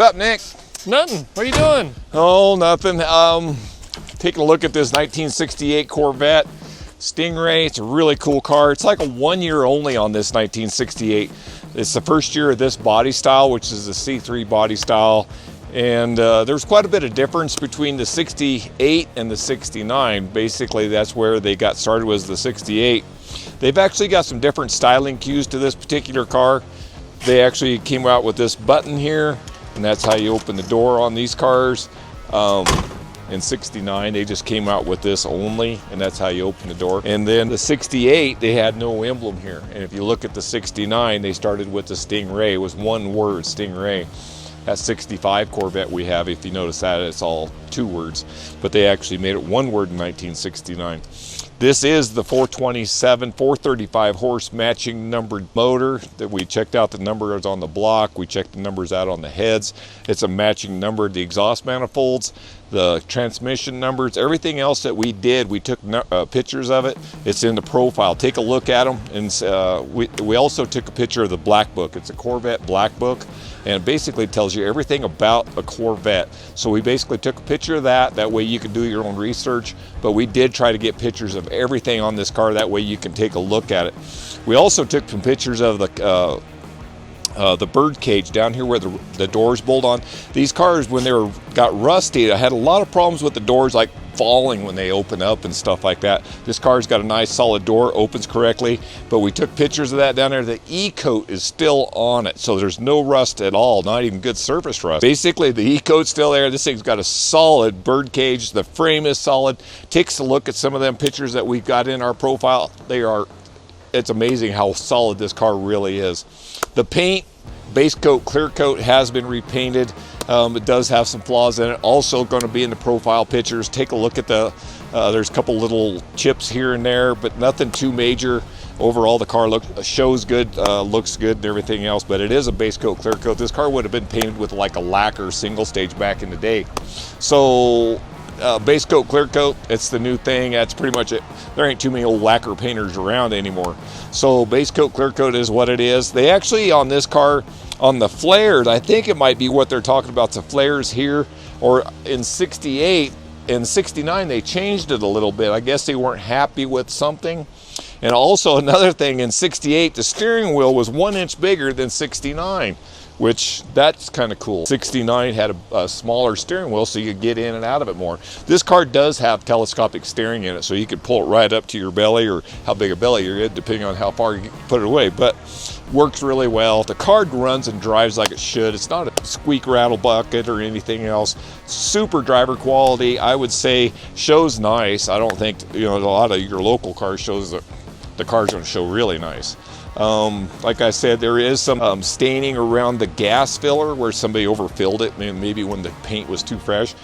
What's up, Nick? Nothing. What are you doing? Oh, nothing. Taking a look at this 1968 Corvette Stingray. It's a really cool car. It's like a 1 year only on this 1968. It's the first year of this body style, which is the C3 body style. And there's quite a bit of difference between the 68 and the 69. Basically, that's where they got started, was the 68. They've actually got some different styling cues to this particular car. They actually came out with this button here, and that's how you open the door on these cars. In 69, they just came out with this only, and that's how you open the door. And then the 68, they had no emblem here. And if you look at the 69, they started with the Stingray. It was one word, Stingray. That 65 Corvette we have, if you notice that, it's all two words. But they actually made it one word in 1969. This is the 427, 435 horse matching numbered motor that we checked out. The numbers on the block. We checked the numbers out on the heads. It's a matching number. The exhaust manifolds, the transmission numbers, everything else that we did, we took pictures of it. It's in the profile. Take a look at them. And we also took a picture of the black book. It's a Corvette black book, and it basically tells you everything about a Corvette. So we basically took a picture of that. That way you can do your own research. But we did try to get pictures of everything on this car. That way you can take a look at it. We also took some pictures of the bird cage down here where the doors bolt on. These cars, when they got rusty, I had a lot of problems with the doors, like falling when they open up and stuff like that. This car's got a nice solid door, opens correctly, but we took pictures of that down there. The E-coat is still on it, so there's no rust at all, not even good surface rust. Basically, the E-coat's still there. This thing's got a solid bird cage. The frame is solid. Takes a look at some of them pictures that we've got in our profile. It's amazing how solid this car really is. The paint, base coat, clear coat, has been repainted. It does have some flaws in it. Also going to be in the profile pictures. Take a look at there's a couple little chips here and there, but nothing too major. Overall, the car shows good, looks good and everything else, but it is a base coat, clear coat. This car would have been painted with like a lacquer single stage back in the day. So base coat, clear coat, it's the new thing. That's pretty much it. There ain't too many old lacquer painters around anymore. So base coat, clear coat is what it is. They actually, on this car, on the flares, I think it might be what they're talking about, the flares here, or in 68, in 69, they changed it a little bit. I guess they weren't happy with something. And also another thing, in 68, the steering wheel was 1 inch bigger than 69. Which, that's kind of cool. 69 had a smaller steering wheel, so you could get in and out of it more. This car does have telescopic steering in it, so you could pull it right up to your belly, or how big a belly you're in, depending on how far you put it away. But works really well. The car runs and drives like it should. It's not a squeak rattle bucket or anything else. Super driver quality, I would say. Shows nice. I don't think, a lot of your local car shows that the car's going to show really nice. Like I said, there is some staining around the gas filler where somebody overfilled it, maybe when the paint was too fresh,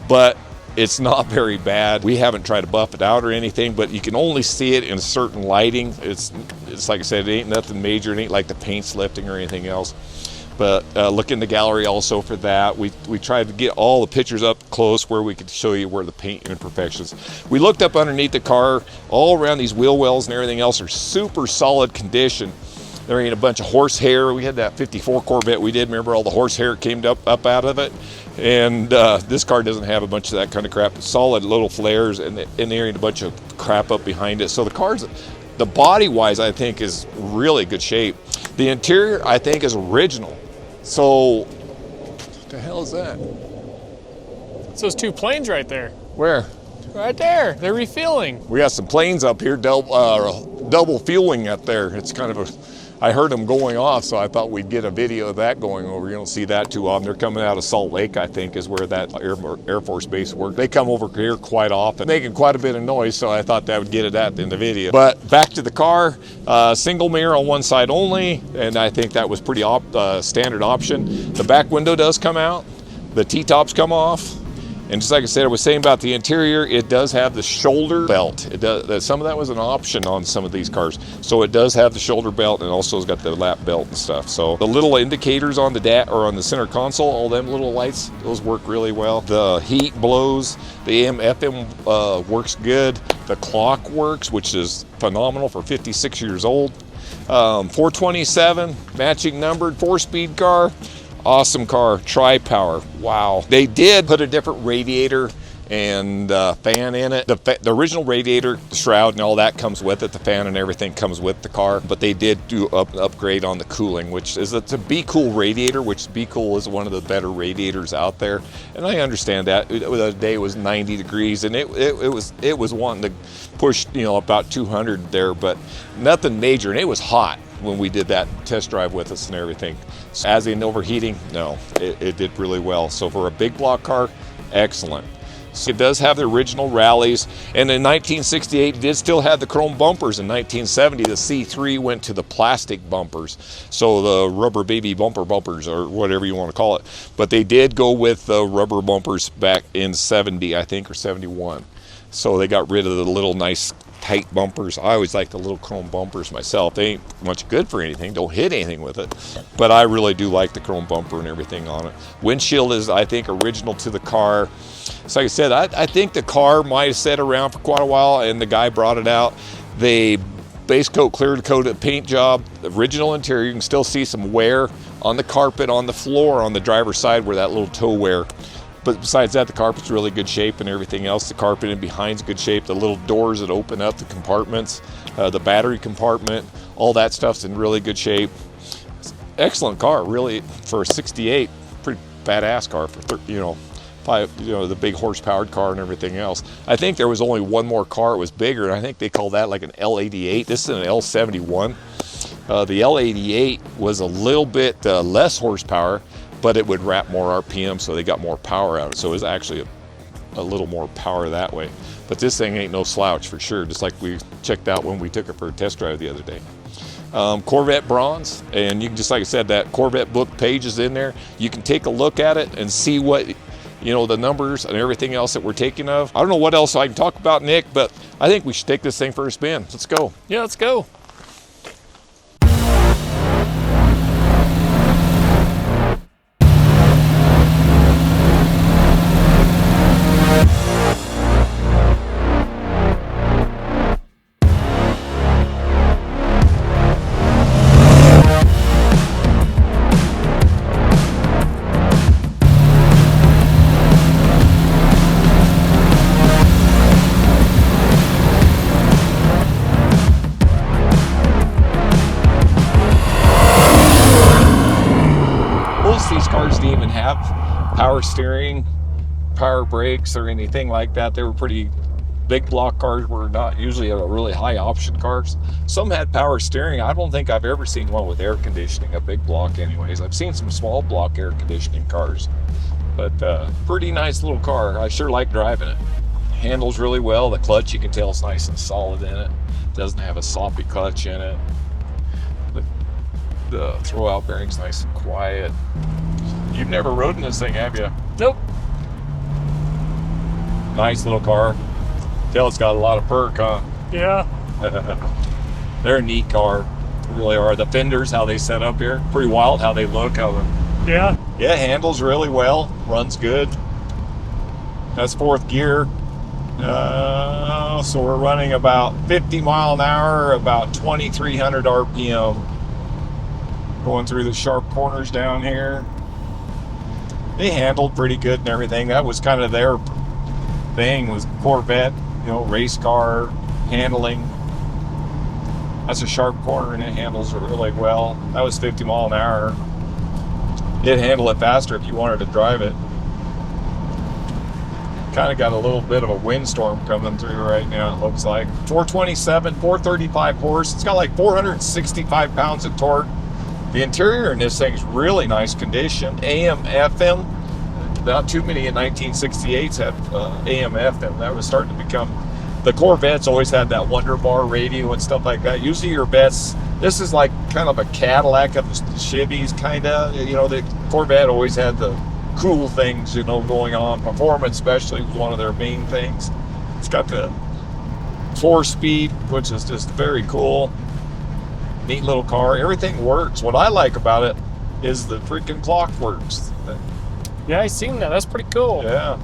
but it's not very bad. We haven't tried to buff it out or anything, but you can only see it in certain lighting. It's like I said, it ain't nothing major. It ain't like the paint's lifting or anything else. But look in the gallery also for that. We tried to get all the pictures up close where we could show you where the paint imperfections. We looked up underneath the car. All around these wheel wells and everything else are super solid condition. There ain't a bunch of horsehair. We had that 54 Corvette we did. Remember all the horsehair came up out of it? And this car doesn't have a bunch of that kind of crap. Solid little flares, and there ain't a bunch of crap up behind it. So the body-wise, I think, is really good shape. The interior, I think, is original. So, what the hell is that? It's those two planes right there. Where? Right there. They're refueling. We got some planes up here, double fueling up there. It's kind of I heard them going off, so I thought we'd get a video of that going over. You don't see that too often. They're coming out of Salt Lake, I think, is where that Air Force Base works. They come over here quite often, making quite a bit of noise, so I thought that would get it in the video. But back to the car, single mirror on one side only, and I think that was pretty standard option. The back window does come out. The T-tops come off. And just like I said, I was saying about the interior, it does have the shoulder belt. It does. Some of that was an option on some of these cars. So it does have the shoulder belt, and also has got the lap belt and stuff. So the little indicators on the on the center console, all them little lights, those work really well. The heat blows, the AM, FM works good. The clock works, which is phenomenal for 56 years old. 427, matching numbered, 4-speed car. Awesome car, tri-power, wow. They did put a different radiator and fan in it. The original radiator, the shroud and all that comes with it. The fan and everything comes with the car, but they did do upgrade on the cooling, which is it's a Be Cool radiator, which Be Cool is one of the better radiators out there. And I understand that. The day was 90 degrees and it was wanting to push, you know, about 200 there, but nothing major. And it was hot when we did that test drive with us and everything. So as in overheating, no, it did really well. So for a big block car, excellent. It does have the original rallies, and in 1968 it did still have the chrome bumpers. In 1970 the C3 went to the plastic bumpers, so the rubber baby bumpers or whatever you want to call it, but they did go with the rubber bumpers back in 70, I think, or 71. So they got rid of the little nice tight bumpers. I always like the little chrome bumpers myself. They ain't much good for anything, don't hit anything with it, but I really do like the chrome bumper and everything on it. Windshield is, I think, original to the car. So like I said, I think the car might have sat around for quite a while and the guy brought it out. They base coat, clear coat paint job, original interior. You can still see some wear on the carpet, on the floor, on the driver's side where that little toe wear. But besides that, the carpet's really good shape and everything else. The carpet in behind's good shape. The little doors that open up, the compartments, the battery compartment, all that stuff's in really good shape. Excellent car, really, for a 68. Pretty badass car for, the big horsepowered car and everything else. I think there was only one more car. It was bigger, and I think they called that like an L88. This is an L71. The L88 was a little bit less horsepower, but it would wrap more RPM, so they got more power out of it. So it was actually a little more power that way. But this thing ain't no slouch for sure, just like we checked out when we took it for a test drive the other day. Corvette bronze, and you can, just like I said, that Corvette book page is in there. You can take a look at it and see what, the numbers and everything else that we're taking of. I don't know what else I can talk about, Nick, but I think we should take this thing for a spin. Let's go. Yeah, let's go. These cars didn't even have power steering, power brakes, or anything like that. They were pretty big block cars, were not usually a really high option cars. Some had power steering. I don't think I've ever seen one with air conditioning, a big block anyways. I've seen some small block air conditioning cars, but pretty nice little car. I sure like driving it. Handles really well. The clutch, you can tell, is nice and solid in it. Doesn't have a sloppy clutch in it. The throw-out bearing's nice and quiet. You've never rode in this thing, have you? Nope. Nice little car. Tell it's got a lot of perk, huh? Yeah. They're a neat car. They really are. The fenders, how they set up here, pretty wild how they look. Yeah. Yeah, handles really well. Runs good. That's fourth gear. So we're running about 50 mile an hour, about 2,300 RPM. Going through the sharp corners down here. They handled pretty good and everything. That was kind of their thing, was Corvette, race car handling. That's a sharp corner and it handles it really well. That was 50 mile an hour. It'd handle it faster if you wanted to drive it. Kind of got a little bit of a windstorm coming through right now, it looks like. 427, 435 horse. It's got like 465 pounds of torque. The interior in this thing's really nice condition. AM, FM. Not too many in 1968s had AM, FM. That was starting to become. The Corvettes always had that Wonder Bar radio and stuff like that. Usually your best. This is like kind of a Cadillac of the Chevys, kind of. The Corvette always had the cool things, going on. Performance, especially, was one of their main things. It's got the 4-speed, which is just very cool. Neat little car. Everything works. What I like about it is the freaking clock works. Yeah, I seen that. That's pretty cool. Yeah.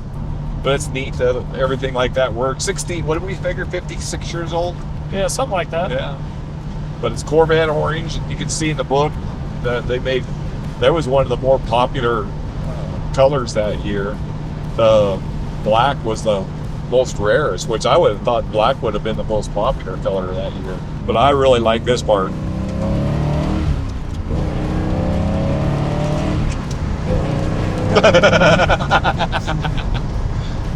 But it's neat that everything like that works. 60, what did we figure, 56 years old? Yeah, something like that. Yeah. But it's Corvette orange. You can see in the book that they made That was one of the more popular colors that year. The black was the most rarest, which I would have thought black would have been the most popular color that year. But I really like this part.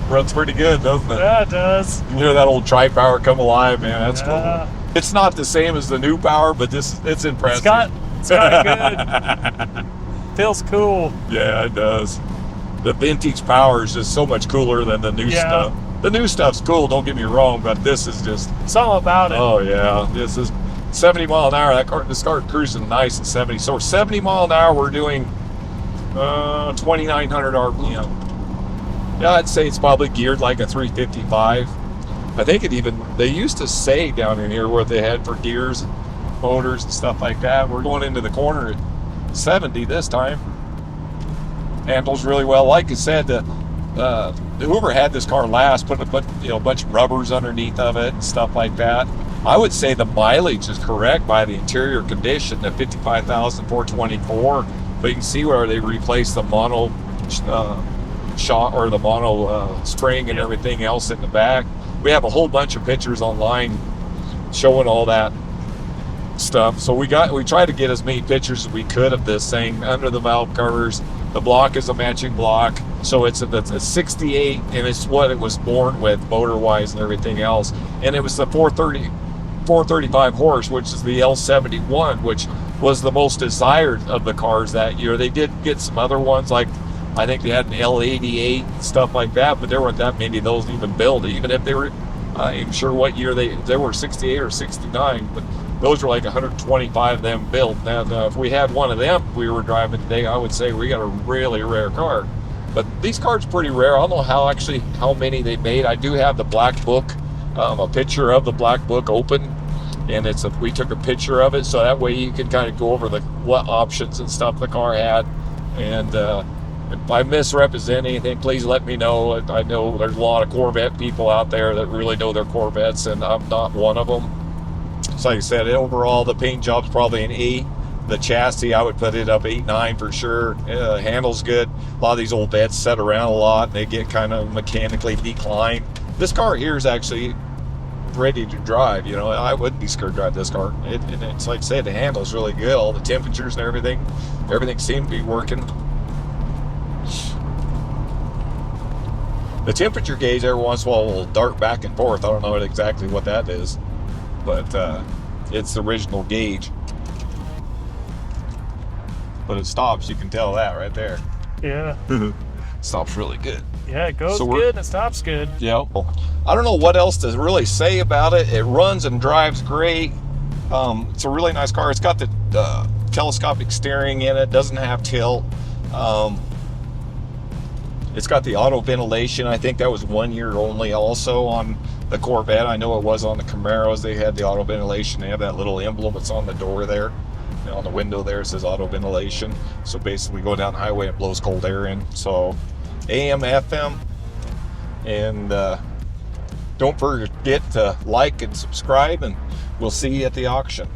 Runs pretty good, doesn't it? Yeah, it does. You hear that old tri-power come alive, man. That's Yeah. cool. It's not the same as the new power, but it's impressive. It's got good. Feels cool. Yeah, it does. The vintage power is just so much cooler than the new stuff. The new stuff's cool, don't get me wrong, but this is just... Something about it. Oh, yeah. This is 70 mile an hour. This car cruising nice at 70. So 70 mile an hour, we're doing 2,900 RPM. Yeah, I'd say it's probably geared like a 355. I think they used to say down in here what they had for gears, motors, and stuff like that. We're going into the corner at 70 this time. Handles really well. Like I said, whoever had this car last put a bunch of rubbers underneath of it and stuff like that. I would say the mileage is correct by the interior condition, the 55,424. But you can see where they replaced the mono shot or the mono spring and everything else in the back. We have a whole bunch of pictures online showing all that stuff. So we tried to get as many pictures as we could of this thing under the valve covers. The block is a matching block, so it's a 68, and it's what it was born with motor-wise and everything else. And it was the 435 horse, which is the L71, which was the most desired of the cars that year. They did get some other ones, like I think they had an L88 and stuff like that, but there weren't that many of those even built, even if they were, I'm even sure what year they were 68 or 69, but those were like 125 of them built. Now, if we had one of them we were driving today, I would say we got a really rare car. But these cars are pretty rare. I don't know how many they made. I do have the black book, a picture of the black book open, and we took a picture of it, so that way you can kind of go over what options and stuff the car had. And if I misrepresent anything, please let me know. I know there's a lot of Corvette people out there that really know their Corvettes, and I'm not one of them. So like I said, overall, the paint job's probably an 8. The chassis, I would put it up 8, 9 for sure. Handles good. A lot of these old Vettes set around a lot, and they get kind of mechanically declined. This car here is actually ready to drive. You know, I wouldn't be scared to drive this car. It's like I said, the handle's really good. All the temperatures and everything seemed to be working. The temperature gauge every once in a while will dart back and forth. I don't know exactly what that is, but it's the original gauge. But it stops, you can tell that right there. Yeah. Stops really good. Yeah, it goes good and it stops good. Yeah. I don't know what else to really say about it. It runs and drives great. It's a really nice car. It's got the telescopic steering in it. Doesn't have tilt. It's got the auto ventilation. I think that was 1 year only also on the Corvette. I know it was on the Camaros. They had the auto ventilation. They have that little emblem that's on the door there. On the window there it says auto ventilation. So basically go down the highway and blows cold air in. So AM, FM. And don't forget to like and subscribe, and we'll see you at the auction.